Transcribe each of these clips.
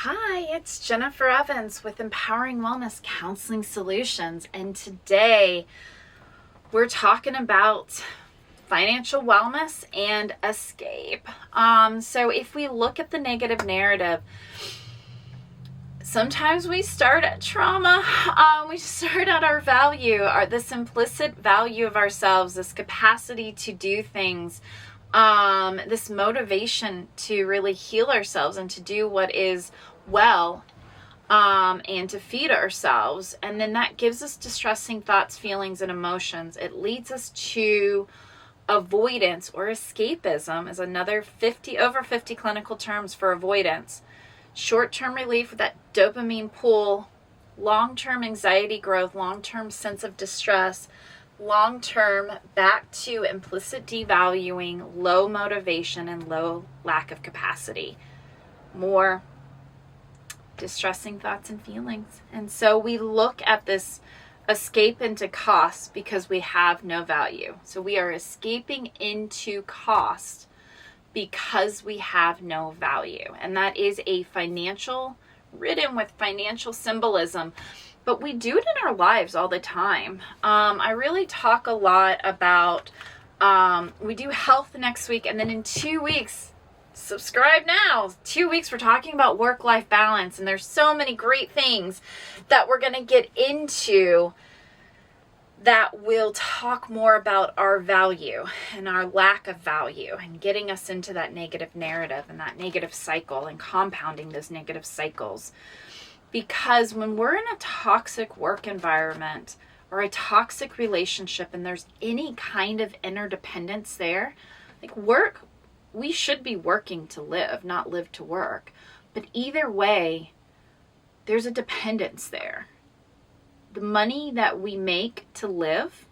Hi, it's Jennifer Evans with Empowering Wellness Counseling Solutions, and today we're talking about financial wellness and escape. So if we look at the negative narrative, sometimes we start at trauma. We start at our value, this implicit value of ourselves, this capacity to do things, this motivation to really heal ourselves and to do what is well, and to feed ourselves. And then that gives us distressing thoughts, feelings, and emotions. It leads us to avoidance, or escapism is another over 50 clinical terms for avoidance. Short-term relief with that dopamine pull, long-term anxiety growth, long-term sense of distress, long-term back to implicit devaluing, low motivation, and low lack of capacity. More distressing thoughts and feelings. And so we look at this escape into cost because we have no value. So we are escaping into cost because we have no value. And that is ridden with financial symbolism. But we do it in our lives all the time. I really talk a lot about, we do health next week, and then in 2 weeks, subscribe now. 2 weeks, we're talking about work-life balance, and there's so many great things that we're going to get into that will talk more about our value and our lack of value and getting us into that negative narrative and that negative cycle and compounding those negative cycles. Because when we're in a toxic work environment or a toxic relationship and there's any kind of interdependence there, like work, we should be working to live, not live to work. But either way, there's a dependence there. The money that we make to live,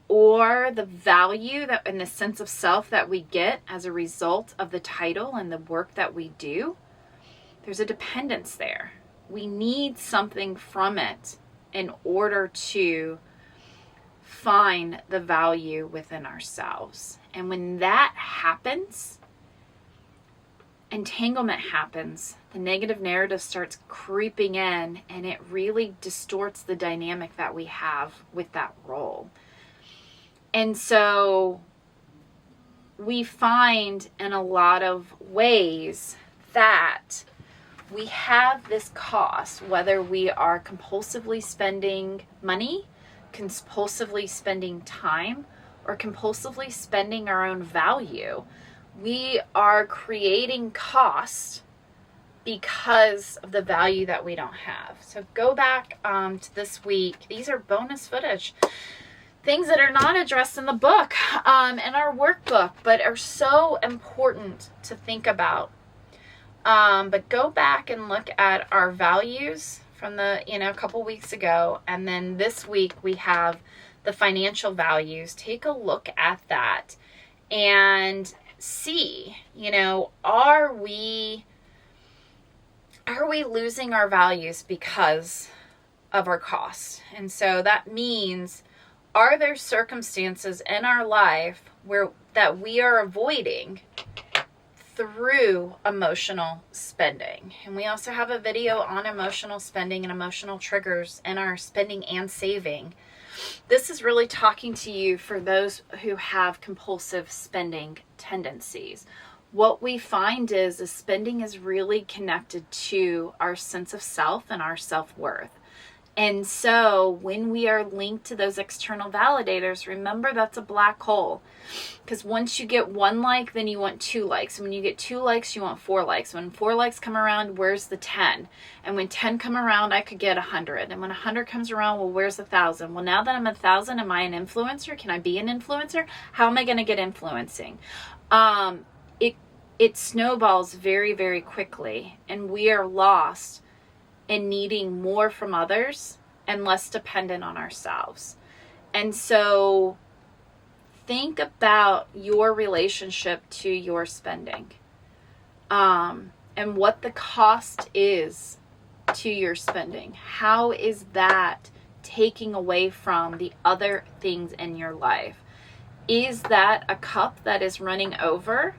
or the value that and the sense of self that we get as a result of the title and the work that we do, there's a dependence there. We need something from it in order to find the value within ourselves. And when that happens, entanglement happens, the negative narrative starts creeping in, and it really distorts the dynamic that we have with that role. And so we find in a lot of ways that we have this cost, whether we are compulsively spending money, compulsively spending time, or compulsively spending our own value. We are creating cost because of the value that we don't have. So go back to this week. These are bonus footage, things that are not addressed in the book, in our workbook, but are so important to think about. But go back and look at our values from a couple weeks ago. And then this week we have the financial values. Take a look at that and see, are we losing our values because of our costs? And so that means, are there circumstances in our life that we are avoiding through emotional spending? And we also have a video on emotional spending and emotional triggers in our spending and saving. This is really talking to you for those who have compulsive spending tendencies. What we find is spending is really connected to our sense of self and our self-worth. And so when we are linked to those external validators, remember that's a black hole. Because once you get 1 like, then you want 2 likes. And when you get 2 likes, you want 4 likes. When 4 likes come around, where's the 10? And when 10 come around, I could get 100. And when 100 comes around, well, where's 1,000? Well, now that I'm 1,000, am I an influencer? Can I be an influencer? How am I going to get influencing? It snowballs very, very quickly. And we are lost in needing more from others and less dependent on ourselves. And so think about your relationship to your spending, and what the cost is to your spending. How is that taking away from the other things in your life? Is that a cup that is running over?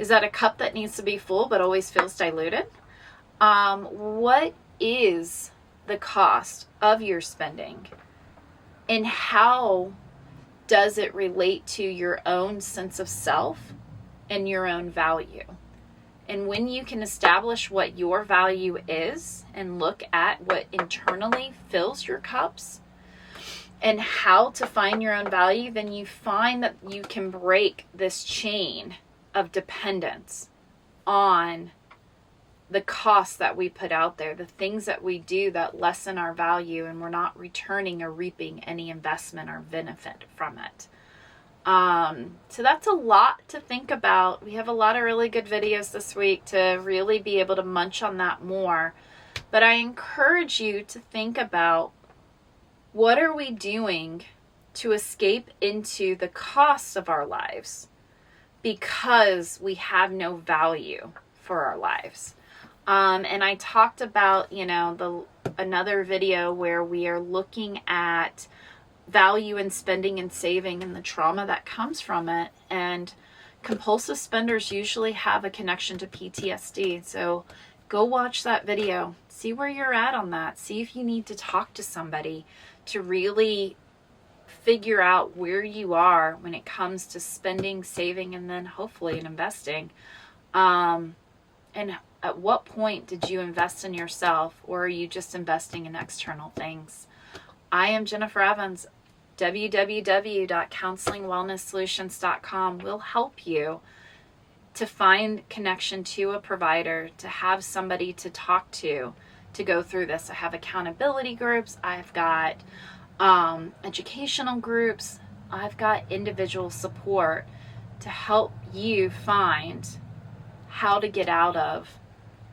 Is that a cup that needs to be full but always feels diluted? What is the cost of your spending, and how does it relate to your own sense of self and your own value? And when you can establish what your value is and look at what internally fills your cups and how to find your own value, then you find that you can break this chain of dependence on the costs that we put out there, the things that we do that lessen our value, and we're not returning or reaping any investment or benefit from it. So that's a lot to think about. We have a lot of really good videos this week to really be able to munch on that more. But I encourage you to think about, what are we doing to escape into the costs of our lives because we have no value for our lives? And I talked about, another video where we are looking at value in spending and saving and the trauma that comes from it. And compulsive spenders usually have a connection to PTSD. So go watch that video. See where you're at on that. See if you need to talk to somebody to really figure out where you are when it comes to spending, saving, and then hopefully investing. And at what point did you invest in yourself, or are you just investing in external things? I am Jennifer Evans. www.counselingwellnesssolutions.com will help you to find connection to a provider, to have somebody to talk to go through this. I have accountability groups. I've got educational groups. I've got individual support to help you find how to get out of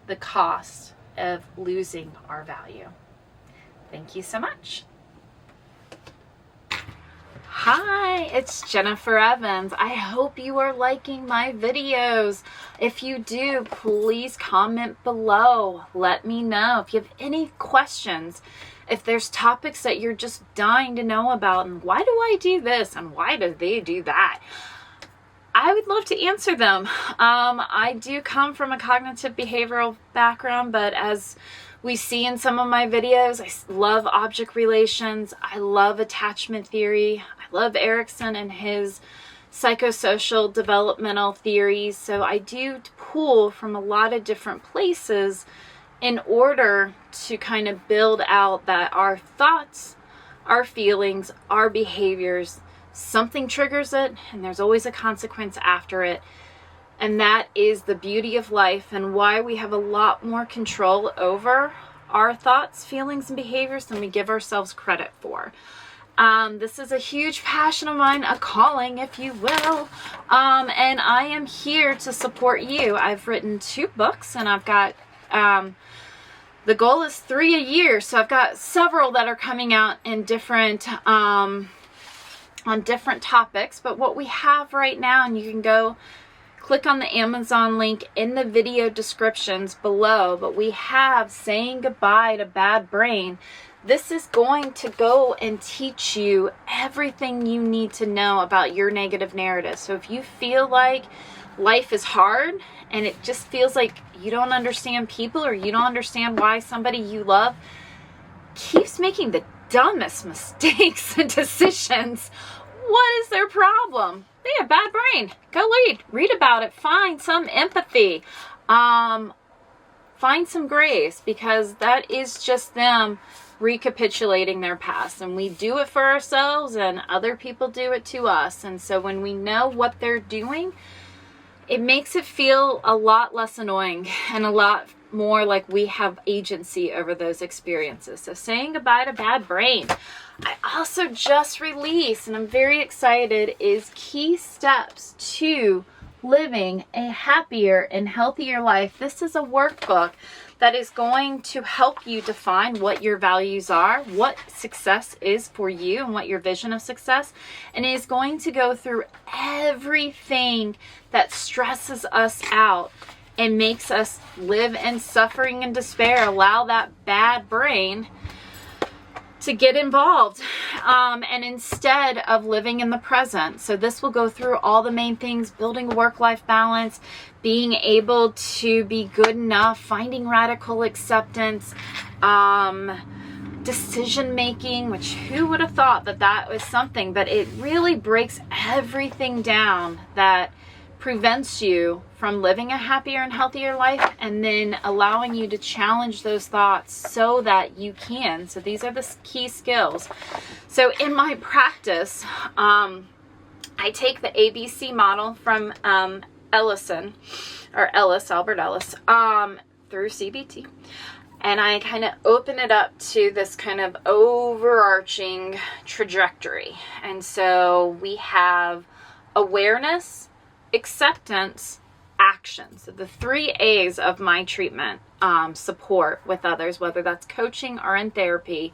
the cost of losing our value. Thank you so much. Hi, it's Jennifer Evans. I hope you are liking my videos. If you do, please comment below. Let me know if you have any questions. If there's topics that you're just dying to know about, and why do I do this and why do they do that, I would love to answer them. I do come from a cognitive behavioral background, but as we see in some of my videos, I love object relations. I love attachment theory. I love Erickson and his psychosocial developmental theories. So I do pull from a lot of different places in order to kind of build out that our thoughts, our feelings, our behaviors, something triggers it, and there's always a consequence after it. And that is the beauty of life, and why we have a lot more control over our thoughts, feelings, and behaviors than we give ourselves credit for. This is a huge passion of mine, a calling, if you will. And I am here to support you. I've written 2 books, and I've got, the goal is 3 a year. So I've got several that are coming out in different, on different topics. But what we have right now, and you can go click on the Amazon link in the video descriptions below, but we have Saying Goodbye to Bad Brain. This is going to go and teach you everything you need to know about your negative narrative. So if you feel like life is hard and it just feels like you don't understand people, or you don't understand why somebody you love keeps making the dumbest mistakes and decisions, what is their problem? They have bad brain. Go read about it. Find some empathy. Find some grace, because that is just them recapitulating their past. And we do it for ourselves, and other people do it to us. And so when we know what they're doing, it makes it feel a lot less annoying and a lot more like we have agency over those experiences. So Saying Goodbye to Bad Brain. I also just released, and I'm very excited, is Key Steps to Living a Happier and Healthier Life. This is a workbook that is going to help you define what your values are, what success is for you, and what your vision of success, and it is going to go through everything that stresses us out and makes us live in suffering and despair, allow that bad brain to get involved. and instead of living in the present. So this will go through all the main things: building work-life balance, being able to be good enough, finding radical acceptance, decision making, which who would have thought that that was something, but it really breaks everything down that prevents you from living a happier and healthier life, and then allowing you to challenge those thoughts so that you can. So these are the key skills. So in my practice, I take the ABC model from Albert Ellis, through CBT. And I kind of open it up to this kind of overarching trajectory. And so we have awareness, acceptance, action. So the 3 A's of my treatment support with others, whether that's coaching or in therapy,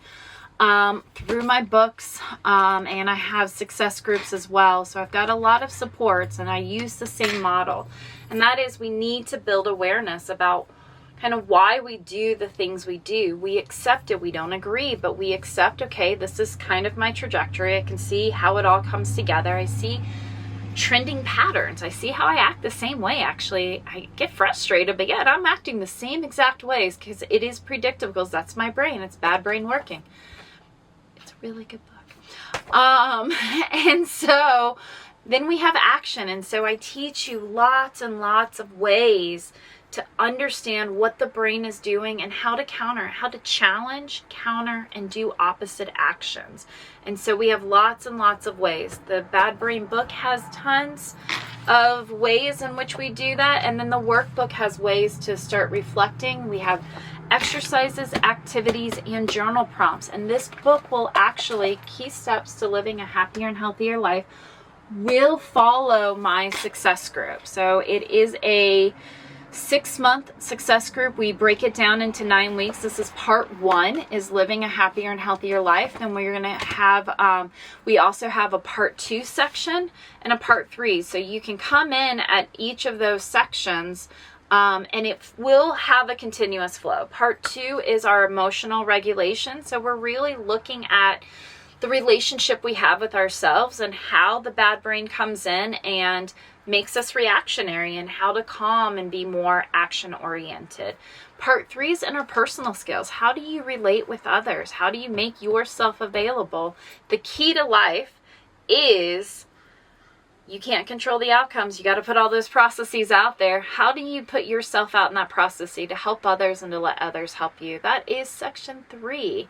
through my books, and I have success groups as well. So I've got a lot of supports, and I use the same model. And that is, we need to build awareness about kind of why we do the things we do. We accept it. We don't agree, but we accept, okay, this is kind of my trajectory. I can see how it all comes together. I see trending patterns. I see how I act the same way. Actually, I get frustrated, but yet I'm acting the same exact ways because it is predictable, because that's my brain. It's bad brain working. It's a really good book. And so then we have action. And so I teach you lots and lots of ways to understand what the brain is doing and how to counter, how to challenge, counter, and do opposite actions. And so we have lots and lots of ways. The Bad Brain book has tons of ways in which we do that. And then the workbook has ways to start reflecting. We have exercises, activities, and journal prompts. And this book will actually, Key Steps to Living a Happier and Healthier Life, will follow my success group. So it is a 6-month success group. We break it down into 9 weeks. This is part 1, is living a happier and healthier life. Then we're going to have, we also have a part 2 section and a part 3. So you can come in at each of those sections, and it will have a continuous flow. Part 2 is our emotional regulation. So we're really looking at the relationship we have with ourselves and how the bad brain comes in and makes us reactionary, and how to calm and be more action oriented. Part 3 is interpersonal skills. How do you relate with others? How do you make yourself available? The key to life is you can't control the outcomes. You got to put all those processes out there. How do you put yourself out in that process to help others and to let others help you? That is section 3.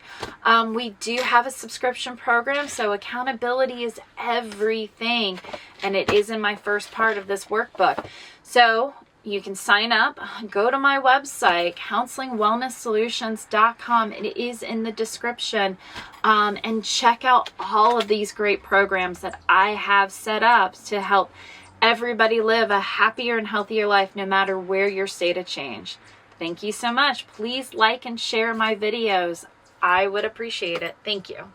We do have a subscription program, so accountability is everything, and it is in my first part of this workbook. So you can sign up, go to my website, counselingwellnesssolutions.com. It is in the description, and check out all of these great programs that I have set up to help everybody live a happier and healthier life, no matter where your state of change. Thank you so much. Please like and share my videos. I would appreciate it. Thank you.